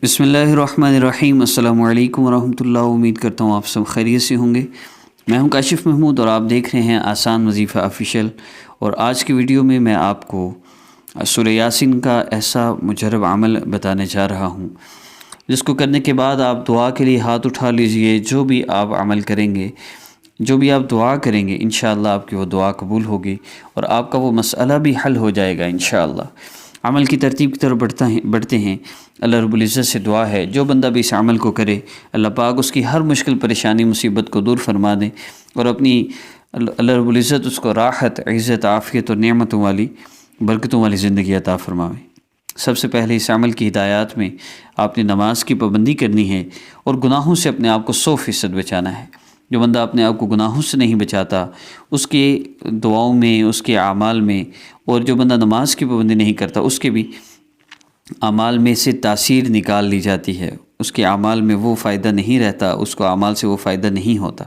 بسم اللہ الرحمن الرحیم۔ السلام علیکم ورحمۃ اللہ۔ امید کرتا ہوں آپ سب خیریت سے ہوں گے۔ میں ہوں کاشف محمود اور آپ دیکھ رہے ہیں آسان وظیفہ آفیشیل۔ اور آج کی ویڈیو میں آپ کو سورہ یاسین کا ایسا مجرب عمل بتانے جا رہا ہوں جس کو کرنے کے بعد آپ دعا کے لیے ہاتھ اٹھا لیجئے۔ جو بھی آپ عمل کریں گے، جو بھی آپ دعا کریں گے، انشاءاللہ آپ کی وہ دعا قبول ہوگی اور آپ کا وہ مسئلہ بھی حل ہو جائے گا انشاءاللہ۔ عمل کی ترتیب کی طرف بڑھتے ہیں۔ اللہ رب العزت سے دعا ہے جو بندہ بھی اس عمل کو کرے، اللہ پاک اس کی ہر مشکل پریشانی مصیبت کو دور فرما دیں اور اپنی اللہ رب العزت اس کو راحت، عزت، عافیت اور نعمتوں والی، برکتوں والی زندگی عطا فرمائے۔ سب سے پہلے اس عمل کی ہدایات میں آپ نے نماز کی پابندی کرنی ہے اور گناہوں سے اپنے آپ کو 100% بچانا ہے۔ جو بندہ اپنے آپ کو گناہوں سے نہیں بچاتا، اس کے دعاؤں میں، اس کے اعمال میں، اور جو بندہ نماز کی پابندی نہیں کرتا، اس کے بھی اعمال میں سے تاثیر نکال لی جاتی ہے، اس کے اعمال میں وہ فائدہ نہیں رہتا، اس کو اعمال سے وہ فائدہ نہیں ہوتا۔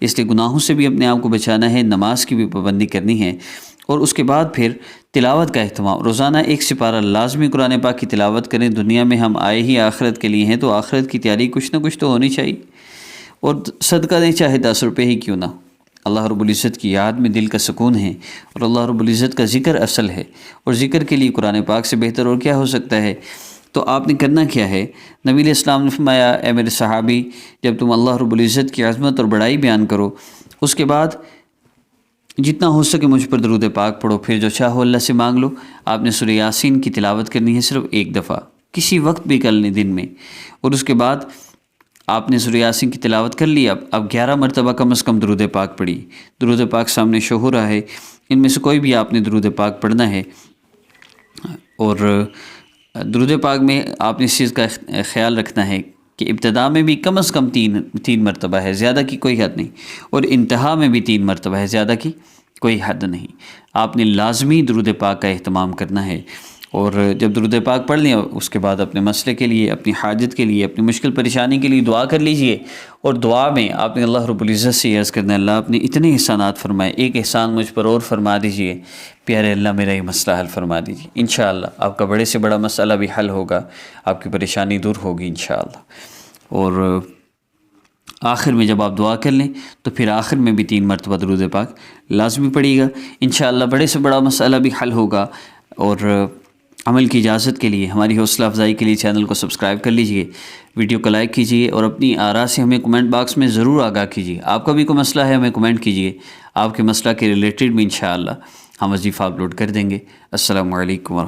اس لیے گناہوں سے بھی اپنے آپ کو بچانا ہے، نماز کی بھی پابندی کرنی ہے، اور اس کے بعد پھر تلاوت کا اہتمام۔ روزانہ 1 سپارہ لازمی قرآن پاک کی تلاوت کریں۔ دنیا میں ہم آئے ہی آخرت کے لیے ہیں، تو آخرت کی تیاری کچھ نہ کچھ تو ہونی چاہیے۔ اور صدقہ دیں، چاہے 10 روپے ہی کیوں نہ۔ اللہ رب العزت کی یاد میں دل کا سکون ہے اور اللہ رب العزت کا ذکر اصل ہے، اور ذکر کے لیے قرآن پاک سے بہتر اور کیا ہو سکتا ہے۔ تو آپ نے کرنا کیا ہے؟ نبی علیہ السلام نے فرمایا، اے میرے صحابی، جب تم اللہ رب العزت کی عظمت اور بڑائی بیان کرو، اس کے بعد جتنا ہو سکے مجھ پر درود پاک پڑھو، پھر جو چاہو اللہ سے مانگ لو۔ آپ نے سورہ یاسین کی تلاوت کرنی ہے صرف 1 دفعہ، کسی وقت بھی کر لیں دن میں، اور اس کے بعد آپ نے سورہ یاسین کی تلاوت کر لی۔ اب 11 مرتبہ کم از کم درود پاک پڑھی۔ درود پاک سامنے شو ہو رہا ہے، ان میں سے کوئی بھی آپ نے درود پاک پڑھنا ہے۔ اور درود پاک میں آپ نے اس چیز کا خیال رکھنا ہے کہ ابتدا میں بھی کم از کم 3 مرتبہ ہے، زیادہ کی کوئی حد نہیں، اور انتہا میں بھی 3 مرتبہ ہے، زیادہ کی کوئی حد نہیں۔ آپ نے لازمی درود پاک کا اہتمام کرنا ہے، اور جب درود پاک پڑھ لیں اس کے بعد اپنے مسئلے کے لیے، اپنی حاجت کے لیے، اپنی مشکل پریشانی کے لیے دعا کر لیجئے۔ اور دعا میں آپ نے اللہ رب العزت سے عرض کرنا ہے، اللہ آپ نے اتنے احسانات فرمائے، ایک احسان مجھ پر اور فرما دیجئے، پیارے اللہ میرا یہ مسئلہ حل فرما دیجئے۔ انشاءاللہ آپ کا بڑے سے بڑا مسئلہ بھی حل ہوگا، آپ کی پریشانی دور ہوگی انشاءاللہ۔ اور آخر میں جب آپ دعا کر لیں تو پھر آخر میں بھی 3 مرتبہ درود پاک لازمی پڑھیے گا، انشاءاللہ بڑے سے بڑا مسئلہ بھی حل ہوگا۔ اور عمل کی اجازت کے لیے، ہماری حوصلہ افزائی کے لیے چینل کو سبسکرائب کر لیجئے، ویڈیو کو لائک کیجئے، اور اپنی آراء سے ہمیں کمنٹ باکس میں ضرور آگاہ کیجئے۔ آپ کا بھی کوئی مسئلہ ہے ہمیں کمنٹ کیجئے، آپ کے مسئلہ کے ریلیٹڈ بھی انشاءاللہ ہم وظیفہ اپلوڈ کر دیں گے۔ السلام علیکم ورحمۃ اللہ۔